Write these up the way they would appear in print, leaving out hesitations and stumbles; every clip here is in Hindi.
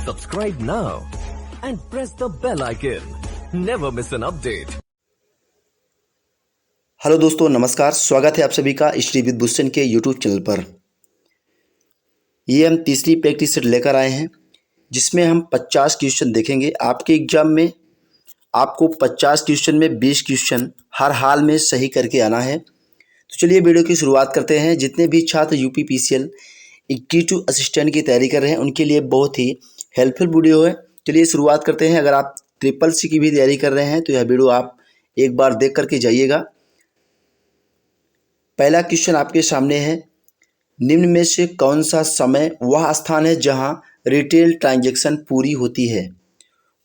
Subscribe now and press the bell icon. Never miss an update. Hello दोस्तों, नमस्कार। स्वागत है आप सभी का श्री विद्भूषण के यूट्यूब चैनल पर। ये हम तीसरी प्रैक्टिस सेट लेकर आए हैं जिसमें हम 50 क्वेश्चन देखेंगे। आपके एग्जाम में आपको 50 क्वेश्चन में 20 क्वेश्चन हर हाल में सही करके आना है। तो चलिए वीडियो की शुरुआत करते हैं। जितने भी छात्र यूपीपीसीएल एग्जीक्यूटिव असिस्टेंट की तैयारी कर रहे हैं उनके लिए बहुत ही हेल्पफुल वीडियो है। चलिए शुरुआत करते हैं। अगर आप ट्रिपल सी की भी तैयारी कर रहे हैं तो यह वीडियो आप एक बार देख करके जाइएगा। पहला क्वेश्चन आपके सामने है, निम्न में से कौन सा समय वह स्थान है जहां रिटेल ट्रांजैक्शन पूरी होती है।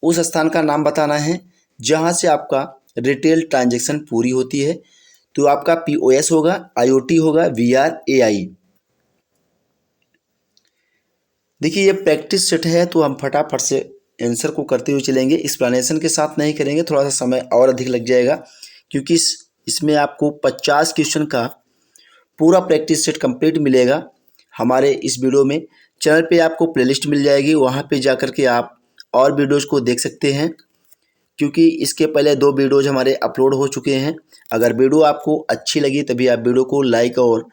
उस स्थान का नाम बताना है जहां से आपका रिटेल ट्रांजैक्शन पूरी होती है। तो आपका पीओएस होगा, आईओटी होगा, वीआर, एआई। देखिए ये प्रैक्टिस सेट है तो हम फटाफट से आंसर को करते हुए चलेंगे। एक्सप्लेनेशन के साथ नहीं करेंगे, थोड़ा सा समय और अधिक लग जाएगा क्योंकि इसमें आपको 50 क्वेश्चन का पूरा प्रैक्टिस सेट कंप्लीट मिलेगा। हमारे इस वीडियो में चैनल पे आपको प्लेलिस्ट मिल जाएगी, वहाँ पे जा कर के आप और वीडियोज़ को देख सकते हैं क्योंकि इसके पहले 2 वीडियोज़ हमारे अपलोड हो चुके हैं। अगर वीडियो आपको अच्छी लगी तभी आप वीडियो को लाइक और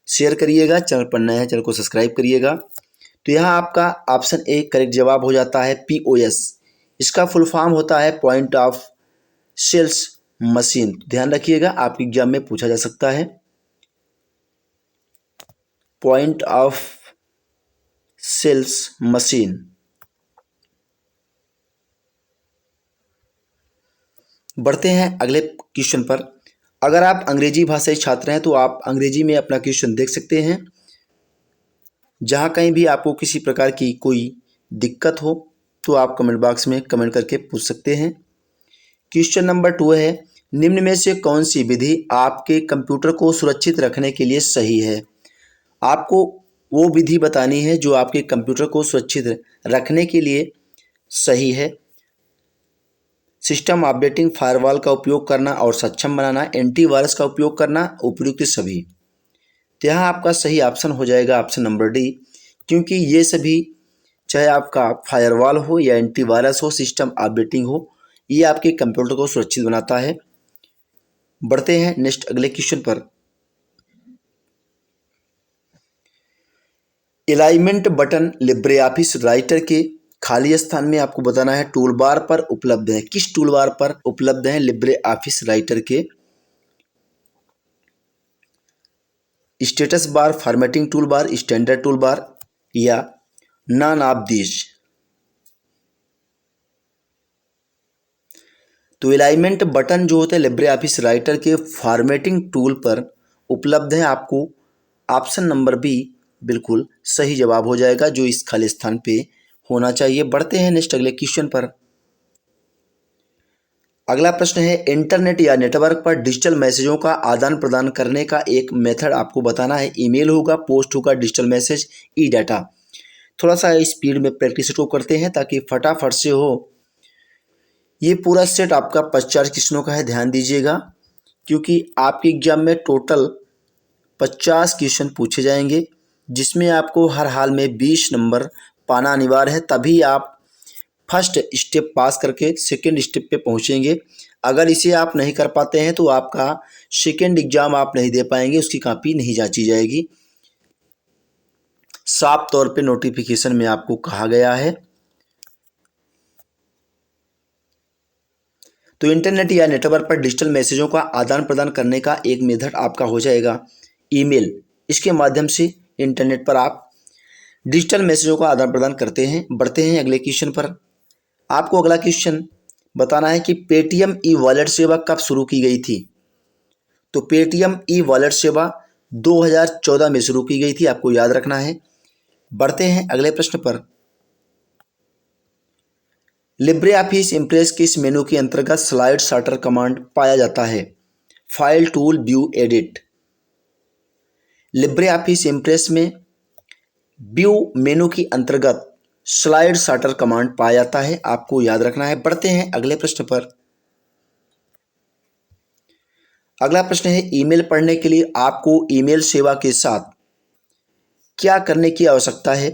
शेयर करिएगा। चैनल पर नए हैं, चैनल को सब्सक्राइब करिएगा। तो यहाँ आपका ऑप्शन ए करेक्ट जवाब हो जाता है। पीओएस इसका फुल फॉर्म होता है पॉइंट ऑफ सेल्स मशीन। ध्यान रखिएगा, आपके एग्जाम में पूछा जा सकता है। Point of sales machine. बढ़ते हैं अगले क्वेश्चन पर। अगर आप अंग्रेजी भाषाई छात्र हैं तो आप अंग्रेजी में अपना क्वेश्चन देख सकते हैं। जहाँ कहीं भी आपको किसी प्रकार की कोई दिक्कत हो तो आप कमेंट बॉक्स में कमेंट करके पूछ सकते हैं। क्वेश्चन नंबर 2 है, निम्न में से कौन सी विधि आपके कंप्यूटर को सुरक्षित रखने के लिए सही है। आपको वो विधि बतानी है जो आपके कंप्यूटर को सुरक्षित रखने के लिए सही है। सिस्टम अपडेटिंग, फायरवॉल का उपयोग करना और सक्षम बनाना, एंटीवायरस का उपयोग करना, उपयुक्त सभी। तो यहाँ आपका सही ऑप्शन हो जाएगा ऑप्शन नंबर डी, क्योंकि ये सभी चाहे आपका फायरवॉल हो या एंटीवायरस हो, सिस्टम अपडेटिंग हो, ये आपके कंप्यूटर को सुरक्षित बनाता है। बढ़ते हैं नेक्स्ट अगले क्वेश्चन पर। Alignment button Libre office writer के खाली स्थान में आपको बताना है टूल बार पर उपलब्ध है। किस टूल बार पर उपलब्ध है लिब्रे ऑफिस राइटर के? Status bar, formatting tool bar, standard tool bar या नॉन ऑफ दिस। तो अलाइनमेंट बटन जो होते हैं लिब्रे ऑफिस राइटर के फॉर्मेटिंग टूल पर उपलब्ध है। आपको ऑप्शन नंबर बी बिल्कुल सही जवाब हो जाएगा, जो इस खाली स्थान पे होना चाहिए। बढ़ते हैं नेक्स्ट अगले क्वेश्चन पर। अगला प्रश्न है, इंटरनेट या नेटवर्क पर डिजिटल मैसेजों का आदान प्रदान करने का एक मेथड आपको बताना है। ईमेल होगा, पोस्ट होगा, डिजिटल मैसेज, ई डाटा। थोड़ा सा स्पीड में प्रैक्टिस को करते हैं ताकि फटाफट से हो। ये पूरा सेट आपका 50 क्वेश्चनों का है, ध्यान दीजिएगा क्योंकि आपके एग्जाम में टोटल 50 क्वेश्चन पूछे जाएंगे जिसमें आपको हर हाल में 20 नंबर पाना अनिवार्य है, तभी आप फर्स्ट स्टेप पास करके सेकेंड स्टेप पे पहुंचेंगे। अगर इसे आप नहीं कर पाते हैं तो आपका सेकेंड एग्जाम आप नहीं दे पाएंगे, उसकी कॉपी नहीं जांची जाएगी। साफ तौर पे नोटिफिकेशन में आपको कहा गया है। तो इंटरनेट या नेटवर्क पर डिजिटल मैसेजों का आदान प्रदान करने का एक मेथड आपका हो जाएगा ईमेल। इसके माध्यम से इंटरनेट पर आप डिजिटल मैसेजों का आदान प्रदान करते हैं। बढ़ते हैं अगले क्वेश्चन पर। आपको अगला क्वेश्चन बताना है कि पेटीएम ई वॉलेट सेवा कब शुरू की गई थी। तो पेटीएम ई वॉलेट सेवा 2014 में शुरू की गई थी, आपको याद रखना है। बढ़ते हैं अगले प्रश्न पर। लिब्रे ऑफिस इम्प्रेस के इस मेनू के अंतर्गत स्लाइड सॉर्टर कमांड पाया जाता है। File, tool, view, edit. Libre Office impress में व्यू मेनू के अंतर्गत स्लाइड सॉर्टर कमांड पाया जाता है, आपको याद रखना है। बढ़ते हैं अगले प्रश्न पर। अगला प्रश्न है, ईमेल पढ़ने के लिए आपको ईमेल सेवा के साथ क्या करने की आवश्यकता है।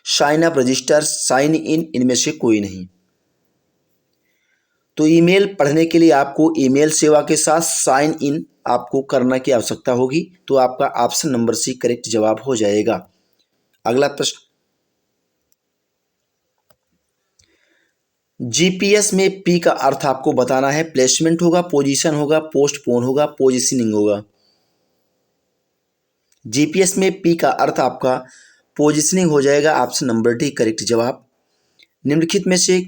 Sign up, register, sign in, इनमें से कोई नहीं। तो ईमेल पढ़ने के लिए आपको ईमेल सेवा के साथ साइन इन आपको करने की आवश्यकता होगी। तो आपका ऑप्शन नंबर सी करेक्ट जवाब हो जाएगा। अगला प्रश्न, जीपीएस में पी का अर्थ आपको बताना है। प्लेसमेंट होगा, पोजीशन होगा, पोस्टपोन होगा, पोजीशनिंग होगा। जीपीएस में पी का अर्थ आपका पोजीशनिंग हो जाएगा। ऑप्शन नंबर डी करेक्ट जवाब। निम्नलिखित में से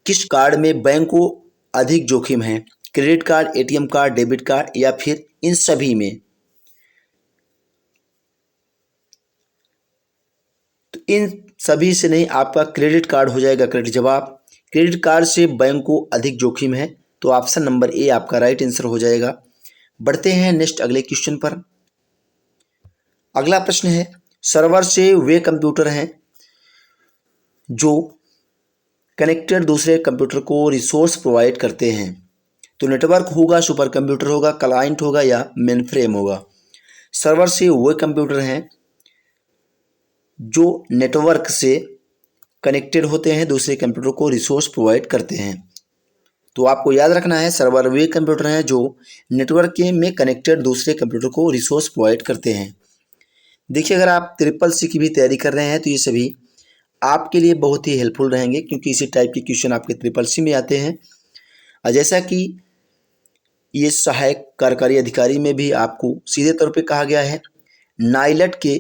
किस कार्ड में बैंक को अधिक जोखिम है? Credit card, ATM card, debit card या फिर इन सभी में? तो इन सभी से नहीं, आपका क्रेडिट कार्ड हो जाएगा करेक्ट जवाब। क्रेडिट कार्ड से बैंक को अधिक जोखिम है। तो ऑप्शन नंबर ए आपका राइट आंसर हो जाएगा। बढ़ते हैं नेक्स्ट अगले क्वेश्चन पर। अगला प्रश्न है, सर्वर से वे कंप्यूटर हैं जो कनेक्टेड दूसरे कंप्यूटर को रिसोर्स प्रोवाइड करते हैं। तो नेटवर्क होगा, सुपर कंप्यूटर होगा, क्लाइंट होगा या मेन फ्रेम होगा। सर्वर से वे कंप्यूटर हैं जो नेटवर्क से कनेक्टेड होते हैं, दूसरे कंप्यूटर को रिसोर्स प्रोवाइड करते हैं। तो आपको याद रखना है, सर्वर वे कंप्यूटर हैं जो नेटवर्क के में कनेक्टेड दूसरे कंप्यूटर को रिसोर्स प्रोवाइड करते हैं। देखिए, अगर आप ट्रिपल सी की भी तैयारी कर रहे हैं तो ये सभी आपके लिए बहुत ही हेल्पफुल रहेंगे, क्योंकि इसी टाइप के क्वेश्चन आपके ट्रिपल सी में आते हैं। और जैसा कि ये सहायक कार्यकारी अधिकारी में भी आपको सीधे तौर पे कहा गया है, नाइलेट के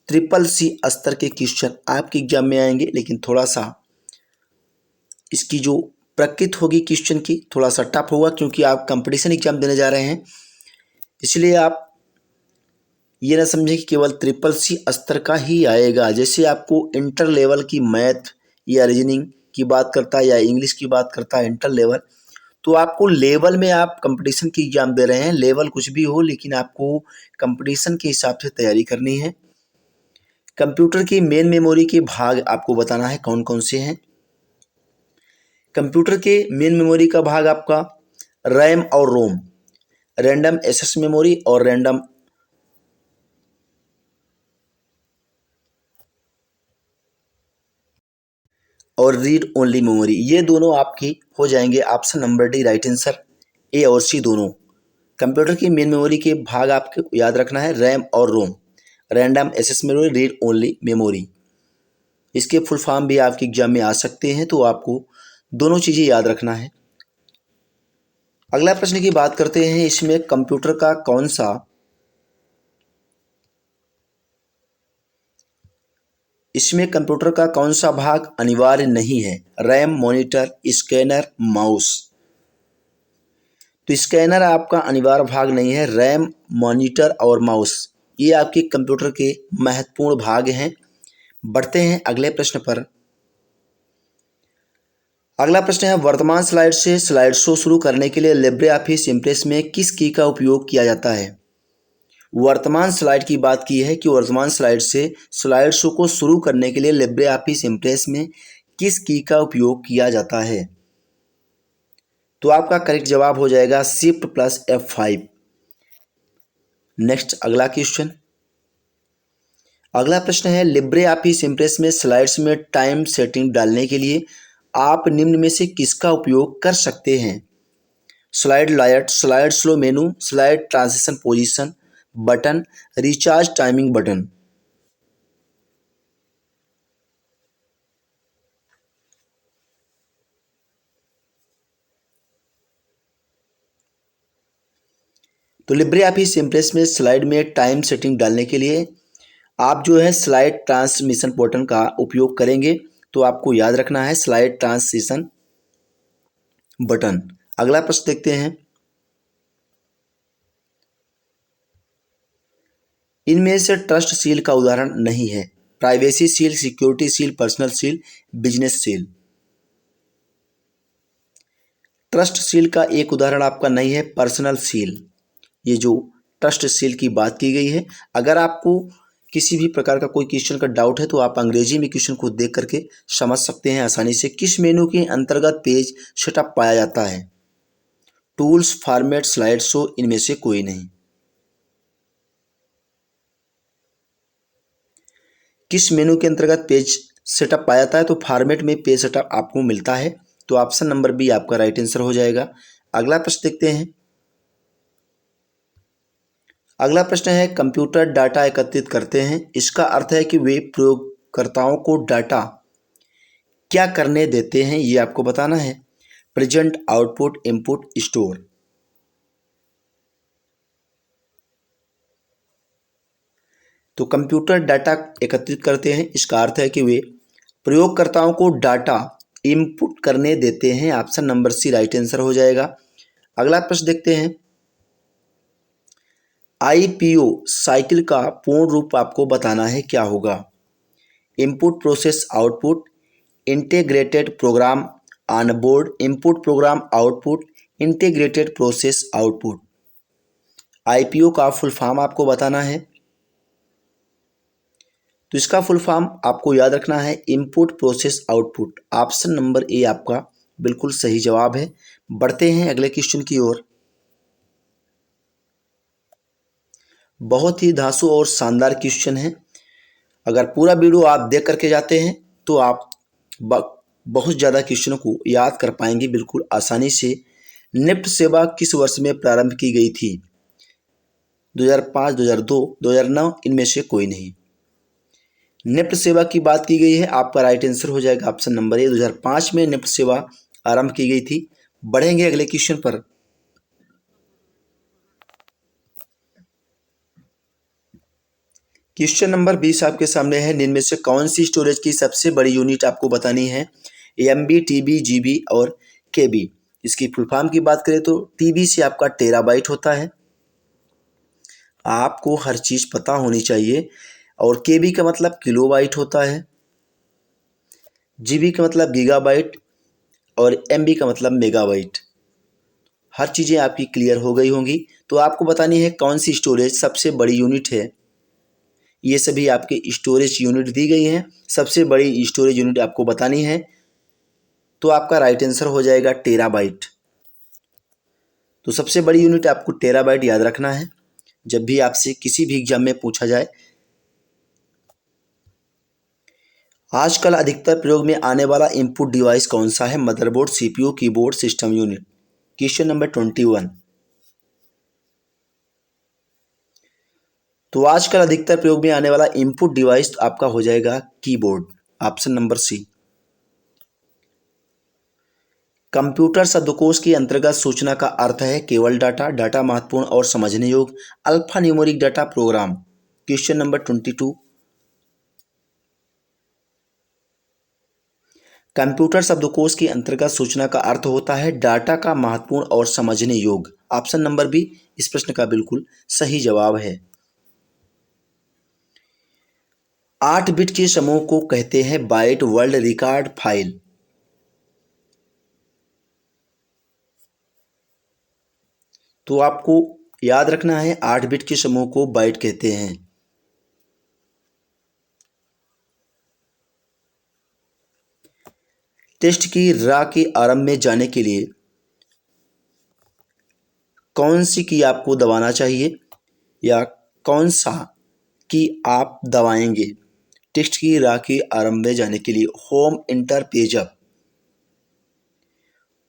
ट्रिपल सी स्तर के क्वेश्चन आपके एग्जाम में आएंगे, लेकिन थोड़ा सा इसकी जो प्रकृति होगी क्वेश्चन की थोड़ा सा टफ होगा, क्योंकि आप कंपटीशन एग्जाम देने जा रहे हैं। इसलिए आप ये ना समझें कि केवल ट्रिपल सी स्तर का ही आएगा। जैसे आपको इंटर लेवल की मैथ या रीजनिंग की बात करता है या इंग्लिश की बात करता है इंटर लेवल, तो आपको लेवल में आप कंपटीशन की एग्जाम दे रहे हैं, लेवल कुछ भी हो, लेकिन आपको कंपटीशन के हिसाब से तैयारी करनी है। कंप्यूटर की मेन मेमोरी के भाग आपको बताना है कौन कौन से हैं। कंप्यूटर के मेन मेमोरी का भाग आपका रैम और रोम, रैंडम एक्सेस मेमोरी और रैंडम और रीड ओनली मेमोरी, ये दोनों आपकी हो जाएंगे option number D right answer. A और सी दोनों। कंप्यूटर की मेन मेमोरी के भाग आपको याद रखना है रैम और ROM, random access memory, read only memory. इसके फुल फॉर्म भी आपके एग्जाम में आ सकते हैं, तो आपको दोनों चीज़ें याद रखना है। अगला प्रश्न की बात करते हैं, इसमें कंप्यूटर का कौन सा भाग अनिवार्य नहीं है? RAM, monitor, scanner, mouse. तो स्कैनर आपका अनिवार्य भाग नहीं है। रैम, मॉनिटर और माउस ये आपके कंप्यूटर के महत्वपूर्ण भाग हैं। बढ़ते हैं अगले प्रश्न पर। अगला प्रश्न है, वर्तमान स्लाइड से स्लाइड शो शुरू करने के लिए लिब्रे ऑफिस इम्प्रेस में किस की का उपयोग किया जाता है? वर्तमान स्लाइड की बात की है कि वर्तमान स्लाइड से स्लाइड शो को शुरू करने के लिए लिब्रे ऑफिस इम्प्रेस में किस की का उपयोग किया जाता है? तो आपका करेक्ट जवाब हो जाएगा शिफ्ट प्लस F5। नेक्स्ट अगला क्वेश्चन। अगला प्रश्न है, लिब्रे ऑफिस इम्प्रेस में स्लाइड्स में टाइम सेटिंग डालने के लिए आप निम्न में से किसका उपयोग कर सकते हैं? स्लाइड लाइट, स्लाइड स्लो मेनू, slide transition position button, recharge timing button. तो लिब्रे ऑफिस इम्प्रेस में स्लाइड में टाइम सेटिंग डालने के लिए आप जो है स्लाइड ट्रांसमिशन बटन का उपयोग करेंगे। तो आपको याद रखना है स्लाइड ट्रांजिशन बटन। अगला प्रश्न देखते हैं, इनमें से ट्रस्ट सील का उदाहरण नहीं है? Privacy seal, security seal, personal seal, business seal. Trust seal का एक उदाहरण आपका नहीं है पर्सनल सील। ये जो ट्रस्ट सील की बात की गई है, अगर आपको किसी भी प्रकार का कोई क्वेश्चन का डाउट है तो आप अंग्रेजी में क्वेश्चन को देख करके समझ सकते हैं आसानी से। किस मेनू के अंतर्गत पेज सेटअप पाया जाता है? टूल्स, फॉर्मेट, स्लाइड शो, इनमें से कोई नहीं। किस मेनू के अंतर्गत पेज सेटअप पाया जाता है? तो फॉर्मेट में पेज सेटअप आपको मिलता है। तो ऑप्शन नंबर बी आपका राइट आंसर हो जाएगा। अगला प्रश्न देखते हैं। अगला प्रश्न है, कंप्यूटर डाटा एकत्रित करते हैं, इसका अर्थ है कि वे प्रयोगकर्ताओं को डाटा क्या करने देते हैं, ये आपको बताना है। Present, output, input, store. तो कंप्यूटर डाटा एकत्रित करते हैं, इसका अर्थ है कि वे प्रयोगकर्ताओं को डाटा इनपुट करने देते हैं। Option number C right answer हो जाएगा। अगला प्रश्न देखते हैं। आईपीओ साइकिल का पूर्ण रूप आपको बताना है, क्या होगा? Input process output, integrated program on board, input program output, integrated process output. IPO का फुल फॉर्म आपको बताना है। तो इसका फुल फॉर्म आपको याद रखना है, input process output. Option number A आपका बिल्कुल सही जवाब है। बढ़ते हैं अगले क्वेश्चन की ओर। बहुत ही धांसू और शानदार क्वेश्चन है। अगर पूरा वीडियो आप देख करके जाते हैं तो आप बहुत ज़्यादा क्वेश्चनों को याद कर पाएंगे बिल्कुल आसानी से। निफ्ट सेवा किस वर्ष में प्रारंभ की गई थी? 2005, 2002, 2009, इनमें से कोई नहीं। निफ्ट सेवा की बात की गई है, आपका राइट आंसर हो जाएगा ऑप्शन नंबर ए। 2005 में निफ्ट सेवा आरंभ की गई थी। बढ़ेंगे अगले क्वेश्चन पर। क्वेश्चन नंबर 20 आपके सामने है। निम्न में से कौन सी स्टोरेज की सबसे बड़ी यूनिट आपको बतानी है? एमबी, टीबी, जीबी और केबी। इसकी फुल फॉर्म की बात करें तो टीबी से आपका टेराबाइट होता है। आपको हर चीज़ पता होनी चाहिए। और केबी का मतलब किलोबाइट होता है, जीबी का मतलब गीगाबाइट और एमबी का मतलब मेगाबाइट। हर चीज़ें आपकी क्लियर हो गई होंगी। तो आपको बतानी है कौन सी स्टोरेज सबसे बड़ी यूनिट है। ये सभी आपके स्टोरेज यूनिट दी गई हैं। सबसे बड़ी स्टोरेज यूनिट आपको बतानी है। तो आपका राइट आंसर हो जाएगा टेराबाइट। तो सबसे बड़ी यूनिट आपको टेराबाइट याद रखना है जब भी आपसे किसी भी एग्जाम में पूछा जाए। आजकल अधिकतर प्रयोग में आने वाला इनपुट डिवाइस कौन सा है? Motherboard, CPU, keyboard, system unit. Question number 21। तो आजकल अधिकतर प्रयोग में आने वाला इनपुट डिवाइस आपका हो जाएगा keyboard. Option number C. Computer शब्दकोश के अंतर्गत सूचना का अर्थ है केवल डाटा, डाटा महत्वपूर्ण और समझने योग्य, alpha numeric data, program. Question number 22। Computer शब्दकोश के अंतर्गत सूचना का अर्थ होता है डाटा का महत्वपूर्ण और समझने योग्य। ऑप्शन नंबर बी इस प्रश्न का बिल्कुल सही जवाब है। 8 बिट के समूह को कहते हैं बाइट, वर्ड, रिकॉर्ड, फाइल। तो आपको याद रखना है 8 बिट के समूह को बाइट कहते हैं। टेक्स्ट की रा के आरंभ में जाने के लिए कौन सी की आपको दबाना चाहिए या कौन सा की आप दबाएंगे? टेक्स्ट की रा के आरंभ में जाने के लिए होम, इंटर, पेज अप।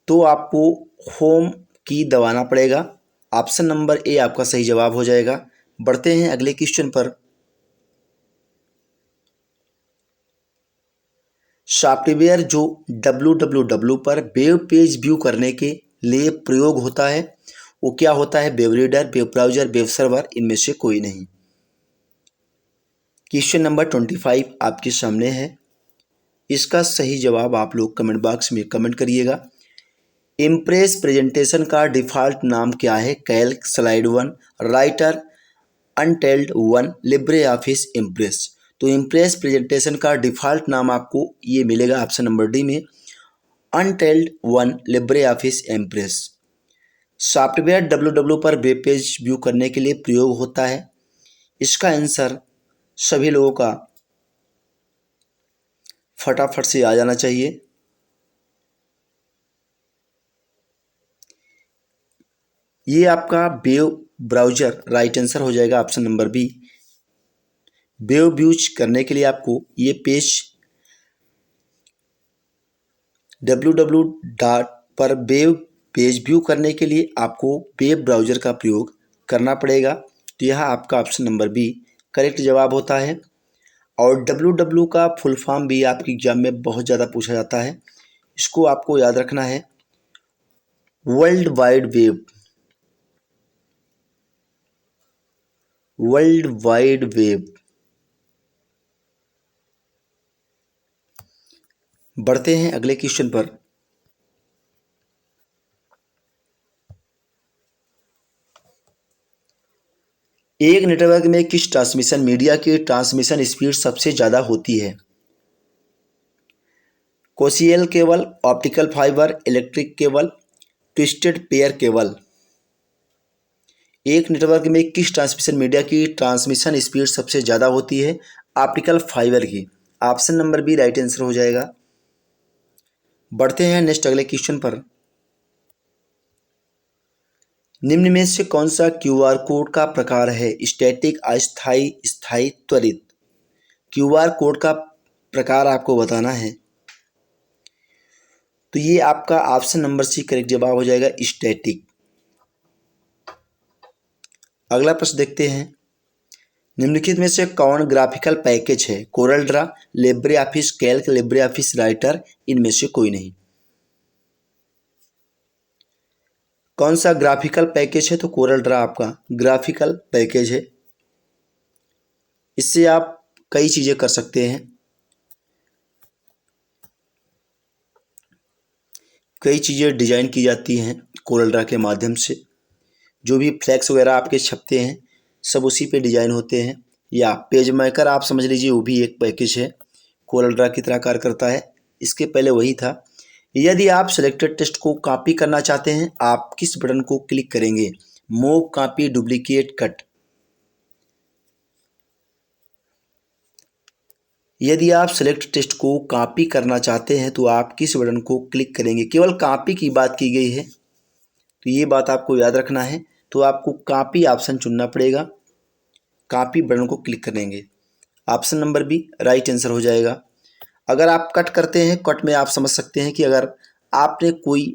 तो आपको होम की दबाना पड़ेगा। ऑप्शन नंबर ए आपका सही जवाब हो जाएगा। बढ़ते हैं अगले क्वेश्चन पर। सॉफ्टवेयर जो www पर वेब पेज व्यू करने के लिए प्रयोग होता है वो क्या होता है? Web reader, web browser, web server, इनमें से कोई नहीं। क्वेश्चन नंबर 25 आपके सामने है। इसका सही जवाब आप लोग कमेंट बॉक्स में कमेंट करिएगा। इम्प्रेस प्रेजेंटेशन का डिफ़ॉल्ट नाम क्या है? Calc, slide one, writer, untitled one, Libre Office Impress. तो इम्प्रेस प्रेजेंटेशन का डिफ़ॉल्ट नाम आपको ये मिलेगा ऑप्शन नंबर डी में, untitled one, Libre Office Impress. Software www पर वेब पेज व्यू करने के लिए प्रयोग होता है। इसका आंसर सभी लोगों का फटाफट से आ जाना चाहिए। ये आपका वेब ब्राउज़र राइट आंसर हो जाएगा option number B. Web views करने के लिए आपको ये पेज www पर वेब पेज व्यू करने के लिए आपको वेब ब्राउज़र का प्रयोग करना पड़ेगा। तो यह आपका ऑप्शन नंबर बी करेक्ट जवाब होता है। और www का फुल फॉर्म भी आपके एग्जाम में बहुत ज़्यादा पूछा जाता है, इसको आपको याद रखना है। World wide web, world wide web. बढ़ते हैं अगले क्वेश्चन पर। एक नेटवर्क में किस ट्रांसमिशन मीडिया की ट्रांसमिशन स्पीड सबसे ज़्यादा होती है? Coaxial cable, optical fibre, electric cable, twisted pair cable. एक नेटवर्क में किस ट्रांसमिशन मीडिया की ट्रांसमिशन स्पीड सबसे ज़्यादा होती है? ऑप्टिकल फाइबर की। Option number B right answer हो जाएगा। बढ़ते हैं नेक्स्ट अगले क्वेश्चन पर। निम्न में से कौन सा क्यूआर कोड का प्रकार है? स्टैटिक, अस्थायी, स्थायी, त्वरित। क्यूआर कोड का प्रकार आपको बताना है, तो ये आपका ऑप्शन नंबर सी करेक्ट जवाब हो जाएगा, स्टैटिक। अगला प्रश्न देखते हैं। निम्नलिखित में से कौन ग्राफिकल पैकेज है? Corel Draw, Libre office Calc, Libre office writer, इनमें से कोई नहीं। कौन सा ग्राफिकल पैकेज है? तो कोरल ड्रा आपका ग्राफिकल पैकेज है। इससे आप कई चीज़ें कर सकते हैं, कई चीज़ें डिजाइन की जाती हैं कोरल ड्रा के माध्यम से। जो भी फ्लैक्स वगैरह आपके छपते हैं सब उसी पे डिजाइन होते हैं। या पेज मेकर आप समझ लीजिए, वो भी एक पैकेज है, कोरल ड्रा की तरह कार्य करता है। इसके पहले वही था। यदि आप सिलेक्टेड टेक्स्ट को कॉपी करना चाहते हैं, आप किस बटन को क्लिक करेंगे? Move, copy, duplicate, cut. यदि आप सेलेक्ट टेक्स्ट को कॉपी करना चाहते हैं तो आप किस बटन को क्लिक करेंगे? केवल कॉपी की बात की गई है, तो ये बात आपको याद रखना है। तो आपको कॉपी ऑप्शन चुनना पड़ेगा, कॉपी बटन को क्लिक करेंगे। Option number B right answer हो जाएगा। अगर आप कट करते हैं, कट में आप समझ सकते हैं कि अगर आपने कोई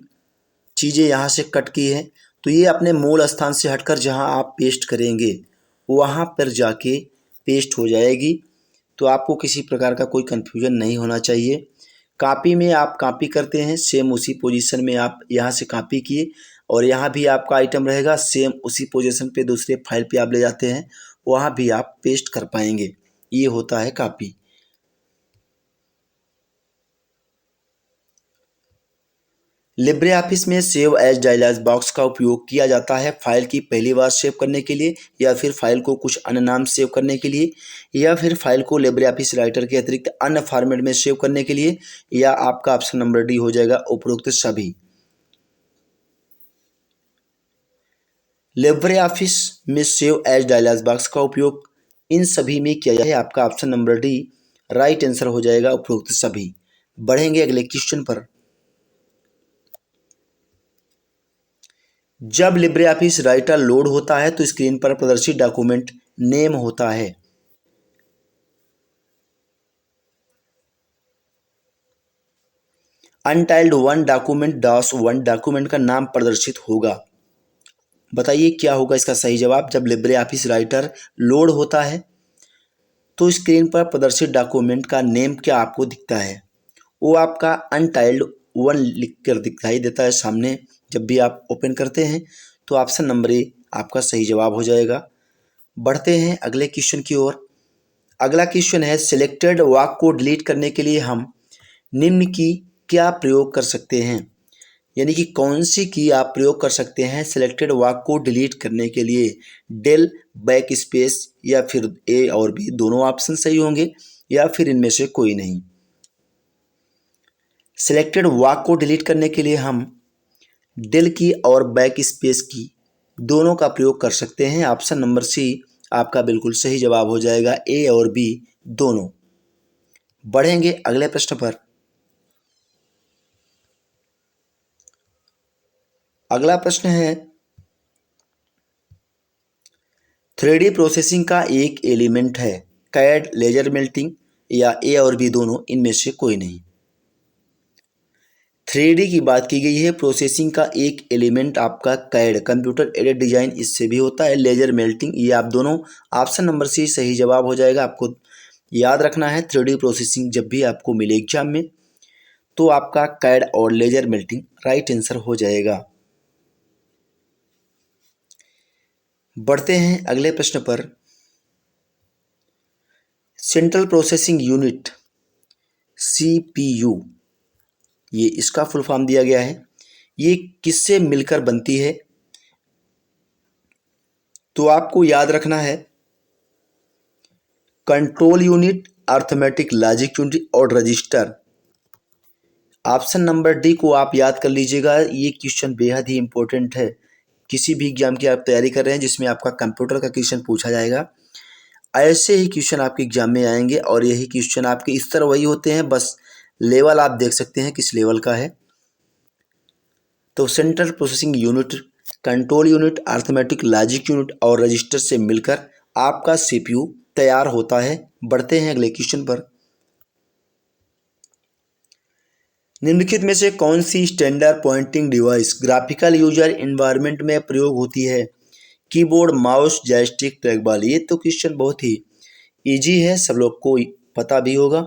चीज़ें यहाँ से कट की हैं तो ये अपने मूल स्थान से हटकर जहाँ आप पेस्ट करेंगे वहाँ पर जाके पेस्ट हो जाएगी। तो आपको किसी प्रकार का कोई कन्फ्यूजन नहीं होना चाहिए। कॉपी में आप कॉपी करते हैं, सेम उसी पोजीशन में आप यहाँ से कॉपी किए और यहाँ भी आपका आइटम रहेगा, सेम उसी पोजीशन पे दूसरे फाइल पे आप ले जाते हैं, वहाँ भी आप पेस्ट कर पाएंगे। ये होता है कॉपी। लिब्रे ऑफिस में सेव एज डायलॉग बॉक्स का उपयोग किया जाता है फाइल की पहली बार सेव करने के लिए, या फिर फाइल को कुछ अन्य नाम सेव करने के लिए, या फिर फाइल को लिब्रे ऑफिस राइटर के अतिरिक्त अन्य फॉर्मेट में सेव करने के लिए, या आपका ऑप्शन नंबर डी हो जाएगा उपरोक्त सभी। लिब्रे ऑफिस में सेव एज डायलॉग बॉक्स का उपयोग इन सभी में किया जाए, आपका option number D right answer हो जाएगा, उपरोक्त सभी। बढ़ेंगे अगले क्वेश्चन पर। जब लिब्रे ऑफिस राइटर लोड होता है तो स्क्रीन पर प्रदर्शित डॉक्यूमेंट नेम होता है। Untitled one document docs one document का नाम प्रदर्शित होगा। बताइए क्या होगा इसका सही जवाब? जब लिब्रे ऑफिस राइटर लोड होता है तो स्क्रीन पर प्रदर्शित डॉक्यूमेंट का नेम क्या आपको दिखता है? वो आपका अनटाइल्ड वन लिख कर दिखाई देता है सामने जब भी आप ओपन करते हैं। तो ऑप्शन नंबर ए आपका सही जवाब हो जाएगा। बढ़ते हैं अगले क्वेश्चन की ओर। अगला क्वेश्चन है, सिलेक्टेड वाक्य को डिलीट करने के लिए हम निम्न की क्या प्रयोग कर सकते हैं? यानी कि कौन सी की आप प्रयोग कर सकते हैं सिलेक्टेड वाक्य को डिलीट करने के लिए? डेल, बैक स्पेस, या फिर ए और बी दोनों ऑप्शन सही होंगे, या फिर इनमें से कोई नहीं। सिलेक्टेड वाक्य को डिलीट करने के लिए हम डेल की और बैक स्पेस की दोनों का प्रयोग कर सकते हैं। ऑप्शन नंबर सी आपका बिल्कुल सही जवाब हो जाएगा, ए और बी दोनों। बढ़ेंगे अगले प्रश्न पर। अगला प्रश्न है, 3D प्रोसेसिंग का एक एलिमेंट है कैड, लेजर मेल्टिंग या ए और बी दोनों, इनमें से कोई नहीं। 3D की बात की गई है, प्रोसेसिंग का एक एलिमेंट आपका कैड, कंप्यूटर एडेड डिजाइन, इससे भी होता है। लेजर मेल्टिंग, ये आप दोनों, ऑप्शन नंबर सी सही जवाब हो जाएगा। आपको याद रखना है 3D प्रोसेसिंग जब भी आपको मिले एग्जाम में तो आपका कैड और लेजर मेल्टिंग राइट आंसर हो जाएगा। बढ़ते हैं अगले प्रश्न पर। सेंट्रल प्रोसेसिंग यूनिट, CPU, ये इसका फुल फॉर्म दिया गया है। ये किससे मिलकर बनती है? तो आपको याद रखना है control unit, arithmetic logic unit और रजिस्टर। ऑप्शन नंबर डी को आप याद कर लीजिएगा। ये क्वेश्चन बेहद ही इंपॉर्टेंट है। किसी भी एग्जाम की आप तैयारी कर रहे हैं जिसमें आपका कंप्यूटर का क्वेश्चन पूछा जाएगा, ऐसे ही क्वेश्चन आपके एग्जाम में आएंगे और यही क्वेश्चन आपके इस तरह वही होते हैं, बस लेवल आप देख सकते हैं किस लेवल का है। तो central processing unit, control unit, arithmetic logic unit और रजिस्टर से मिलकर आपका CPU तैयार होता है। बढ़ते हैं अगले क्वेश्चन पर। निम्नलिखित में से कौन सी standard pointing device graphical user environment में प्रयोग होती है? Keyboard, mouse, joystick, trackball. ये तो क्वेश्चन बहुत ही इजी है, सब लोग को पता भी होगा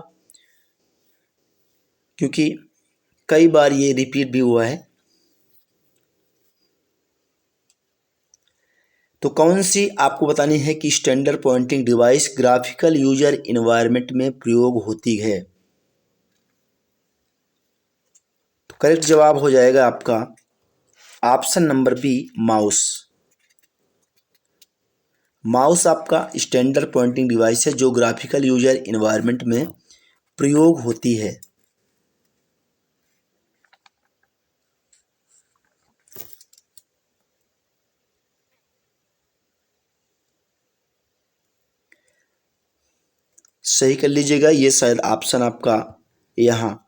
क्योंकि कई बार ये रिपीट भी हुआ है। तो कौन सी आपको बतानी है कि standard pointing device graphical user environment में प्रयोग होती है? तो करेक्ट जवाब हो जाएगा आपका option number B, mouse. Mouse आपका स्टैंडर्ड पॉइंटिंग डिवाइस है जो ग्राफिकल यूजर एनवायरनमेंट में प्रयोग होती है। सही कर लीजिएगा, ये शायद ऑप्शन आपका यहाँ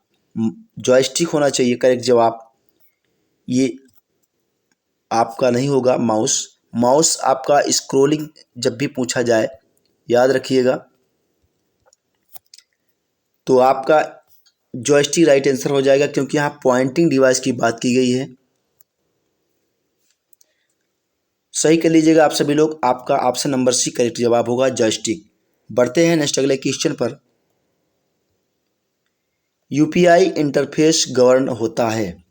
जॉयस्टिक होना चाहिए करेक्ट जवाब। ये आपका नहीं होगा माउस। माउस आपका स्क्रोलिंग जब भी पूछा जाए याद रखिएगा तो आपका जॉयस्टिक राइट आंसर हो जाएगा क्योंकि यहाँ पॉइंटिंग डिवाइस की बात की गई है। सही कर लीजिएगा आप सभी लोग, आपका ऑप्शन नंबर सी करेक्ट जवाब होगा, जॉयस्टिक। बढ़ते हैं नेक्स्ट अगले क्वेश्चन पर। यूपीआई इंटरफेस गवर्न होता है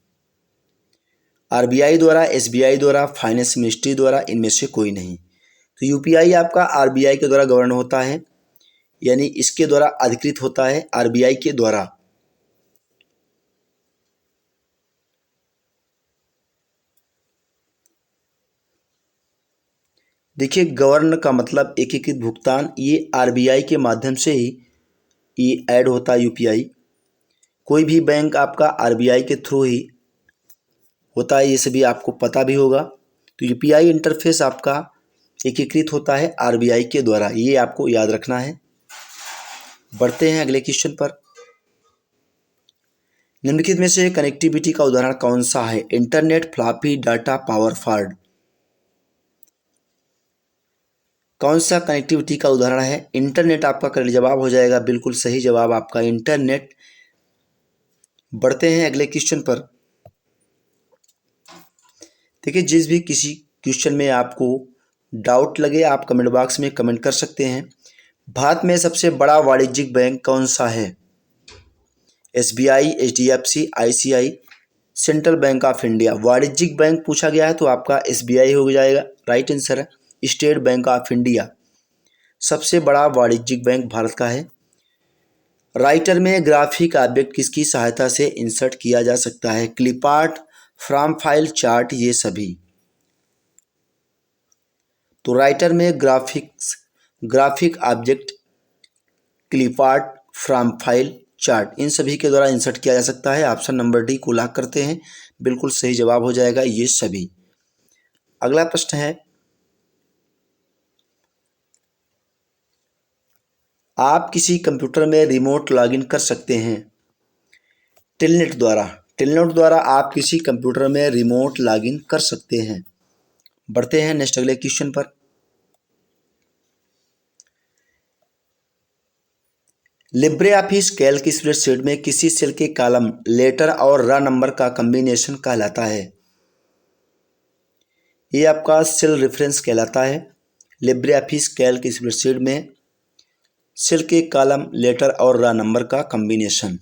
आरबीआई द्वारा, एसबीआई द्वारा, फाइनेंस मिनिस्ट्री द्वारा, इनमें से कोई नहीं। तो यूपीआई आपका आरबीआई के द्वारा गवर्न होता है, यानी इसके द्वारा अधिकृत होता है आरबीआई के द्वारा। देखिए गवर्न का मतलब एकीकृत भुगतान, ये आरबीआई के माध्यम से ही ये ऐड होता है यूपीआई। कोई भी बैंक आपका आरबीआई के थ्रू ही होता है, ये सभी आपको पता भी होगा। तो यूपीआई इंटरफेस आपका एकीकृत होता है आरबीआई के द्वारा, ये आपको याद रखना है। बढ़ते हैं अगले क्वेश्चन पर। निम्नलिखित में से कनेक्टिविटी का उदाहरण कौन सा है? Internet, floppy data, power cord. कौन सा कनेक्टिविटी का उदाहरण है? इंटरनेट आपका करेक्ट जवाब हो जाएगा, बिल्कुल सही जवाब आपका इंटरनेट। बढ़ते हैं अगले क्वेश्चन पर। देखिए जिस भी किसी क्वेश्चन में आपको डाउट लगे आप कमेंट बॉक्स में कमेंट कर सकते हैं। भारत में सबसे बड़ा वाणिज्यिक बैंक कौन सा है? SBI, HDFC, ICI, central bank of India. वाणिज्यिक बैंक पूछा गया है तो आपका एसबीआई हो जाएगा, राइट आंसर है। स्टेट बैंक ऑफ इंडिया सबसे बड़ा वाणिज्यिक बैंक भारत का है। राइटर में ग्राफिक ऑब्जेक्ट किसकी सहायता से इंसर्ट किया जा सकता है? क्लिपआर्ट, फ्रॉम फाइल, चार्ट, ये सभी। तो राइटर में graphic object, clipart, from file, chart, इन सभी के द्वारा इंसर्ट किया जा सकता है। ऑप्शन नंबर डी को लॉक करते हैं, बिल्कुल सही जवाब हो जाएगा ये सभी। अगला प्रश्न है, आप किसी कंप्यूटर में रिमोट लॉगिन कर सकते हैं टेलनेट द्वारा। टेलनेट द्वारा आप किसी कंप्यूटर में रिमोट लॉगिन कर सकते हैं। बढ़ते हैं नेक्स्ट अगले क्वेश्चन पर। लिब्रे ऑफिस कैल्क स्प्रेडशीट में किसी सेल के कॉलम लेटर और रा नंबर का कॉम्बिनेशन कहलाता है। ये आपका सेल रेफरेंस कहलाता है। लिब्रे ऑफिस कैल्क स्प्रेडशीट में सेल के कॉलम लेटर और रा नंबर का कॉम्बिनेशन।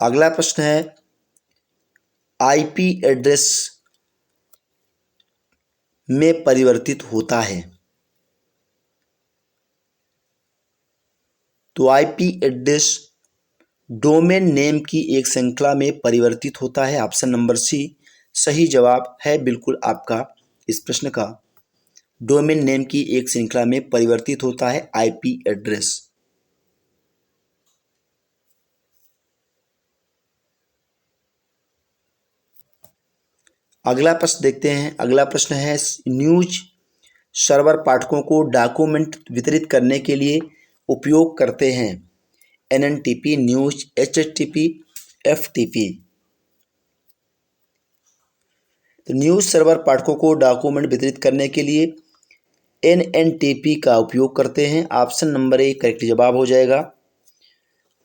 अगला प्रश्न है आईपी एड्रेस में परिवर्तित होता है। तो आईपी एड्रेस डोमेन नेम की एक श्रृंखला में परिवर्तित होता है। ऑप्शन नंबर सी सही जवाब है बिल्कुल आपका इस प्रश्न का। डोमेन नेम की एक श्रृंखला में परिवर्तित होता है आईपी एड्रेस। अगला प्रश्न देखते हैं। अगला प्रश्न है न्यूज सर्वर पाठकों को डॉक्यूमेंट वितरित करने के लिए उपयोग करते हैं। एनएनटीपी, न्यूज, एचटीटीपी, एफटीपी। तो न्यूज सर्वर पाठकों को डॉक्यूमेंट वितरित करने के लिए एनएनटीपी का उपयोग करते हैं। ऑप्शन नंबर ए करेक्ट जवाब हो जाएगा।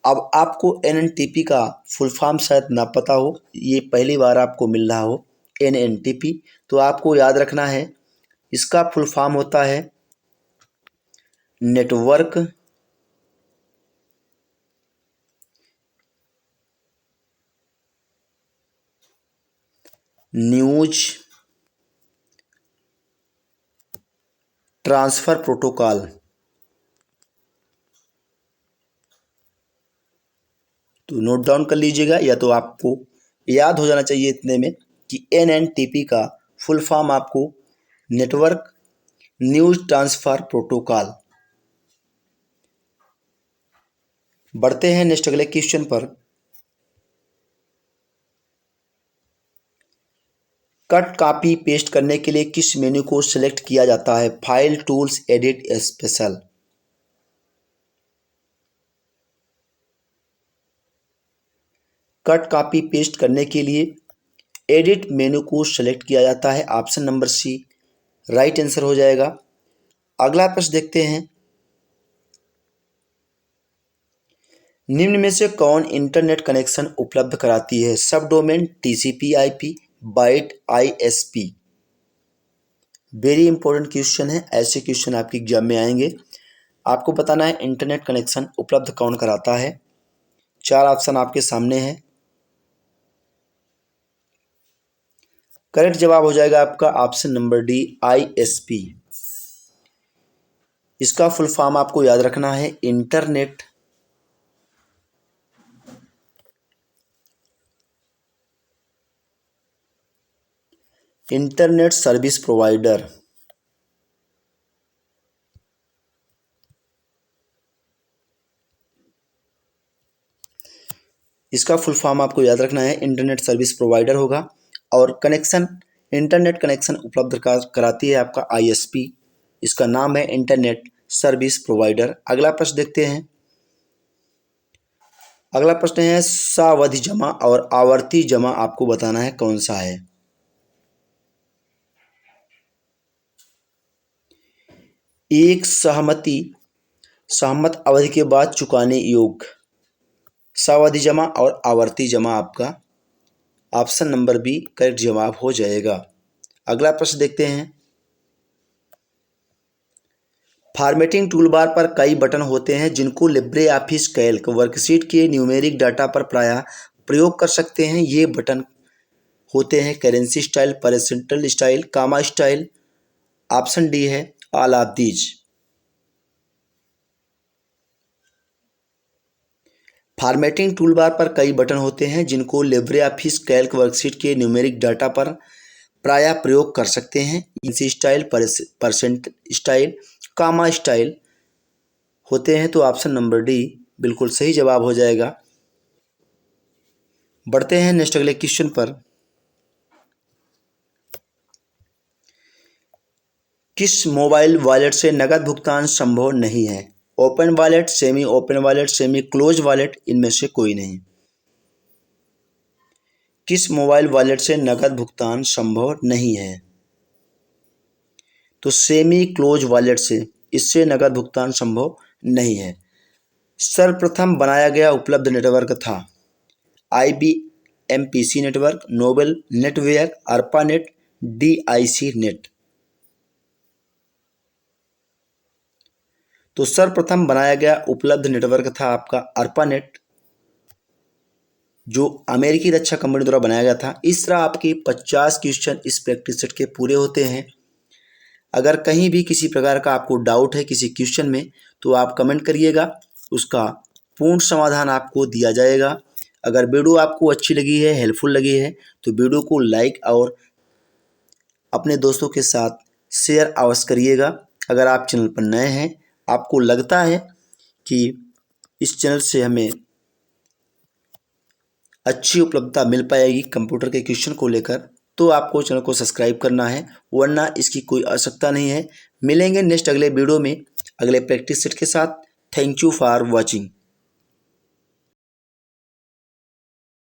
अब आपको एनएनटीपी का फुल फॉर्म शायद ना पता हो, ये पहली बार आपको मिल रहा हो एनएनटीपी, तो आपको याद रखना है इसका फुल फॉर्म होता है नेटवर्क न्यूज ट्रांसफर प्रोटोकॉल। तो नोट डाउन कर लीजिएगा, या तो आपको याद हो जाना चाहिए इतने में कि एनएनटीपी का फुल फॉर्म आपको नेटवर्क न्यूज ट्रांसफर प्रोटोकॉल। बढ़ते हैं नेक्स्ट अगले क्वेश्चन पर। कट कॉपी पेस्ट करने के लिए किस मेन्यू को सिलेक्ट किया जाता है? File, tools, edit, special. Cut copy paste करने के लिए एडिट मेन्यू को सिलेक्ट किया जाता है। Option number C right answer हो जाएगा। अगला प्रश्न देखते हैं। निम्न में से कौन इंटरनेट कनेक्शन उपलब्ध कराती है? सब domain, TCP IP, byte, ISP. Very important question है, ऐसे क्वेश्चन आपके एग्जाम में आएंगे। आपको बताना है इंटरनेट कनेक्शन उपलब्ध कौन कराता है। 4 ऑप्शन आपके सामने हैं। करेक्ट जवाब हो जाएगा आपका ऑप्शन नंबर डी आईएसपी। इसका फुल फॉर्म आपको याद रखना है इंटरनेट सर्विस प्रोवाइडर। इसका फुल फॉर्म आपको याद रखना है इंटरनेट सर्विस प्रोवाइडर होगा। और कनेक्शन इंटरनेट कनेक्शन उपलब्ध कराती है आपका आईएसपी। इसका नाम है इंटरनेट सर्विस प्रोवाइडर। अगला प्रश्न देखते हैं। अगला प्रश्न है सावधि जमा और आवर्ती जमा आपको बताना है कौन सा है। एक सहमत अवधि के बाद चुकाने योग्य। सावधि जमा और आवर्ती जमा आपका ऑप्शन नंबर बी करेक्ट जवाब हो जाएगा। अगला प्रश्न देखते हैं। फॉर्मेटिंग टूलबार पर कई बटन होते हैं जिनको लिब्रे ऑफिस कैल्क वर्कशीट के न्यूमेरिक डाटा पर प्रायः प्रयोग कर सकते हैं। ये बटन होते हैं करेंसी स्टाइल, परसेंटल स्टाइल, कामा स्टाइल। ऑप्शन डी है all of these. Formatting toolbar पर कई बटन होते हैं जिनको लिब्रे ऑफिस कैल्क वर्कशीट के न्यूमेरिक डाटा पर प्रायः प्रयोग कर सकते हैं। करेंसी स्टाइल, परसेंट स्टाइल, कामा स्टाइल होते हैं। तो ऑप्शन नंबर डी बिल्कुल सही जवाब हो जाएगा। बढ़ते हैं नेक्स्ट अगले क्वेश्चन पर। किस मोबाइल वॉलेट से नकद भुगतान संभव नहीं है? Open wallet, semi open wallet, semi close wallet, इनमें से कोई नहीं। किस मोबाइल वॉलेट से नकद भुगतान संभव नहीं है? तो सेमी क्लोज वॉलेट से, इससे नकद भुगतान संभव नहीं है। सर्वप्रथम बनाया गया उपलब्ध नेटवर्क था IBM-PC network, Novell NetWare, ARPANET, DIC net. तो सर्वप्रथम बनाया गया उपलब्ध नेटवर्क था आपका ARPANET, जो अमेरिकी रक्षा कंपनी द्वारा बनाया गया था। इस तरह आपके 50 क्वेश्चन इस प्रैक्टिस सेट के पूरे होते हैं। अगर कहीं भी किसी प्रकार का आपको डाउट है किसी क्वेश्चन में तो आप कमेंट करिएगा, उसका पूर्ण समाधान आपको दिया जाएगा। अगर वीडियो आपको अच्छी लगी है, हेल्पफुल लगी है तो वीडियो को लाइक और अपने दोस्तों के साथ शेयर अवश्य करिएगा। अगर आप चैनल पर नए हैं, आपको लगता है कि इस चैनल से हमें अच्छी उपलब्धता मिल पाएगी कंप्यूटर के क्वेश्चन को लेकर, तो आपको चैनल को सब्सक्राइब करना है, वरना इसकी कोई आवश्यकता नहीं है। मिलेंगे नेक्स्ट अगले वीडियो में अगले प्रैक्टिस सेट के साथ। Thank you for watching.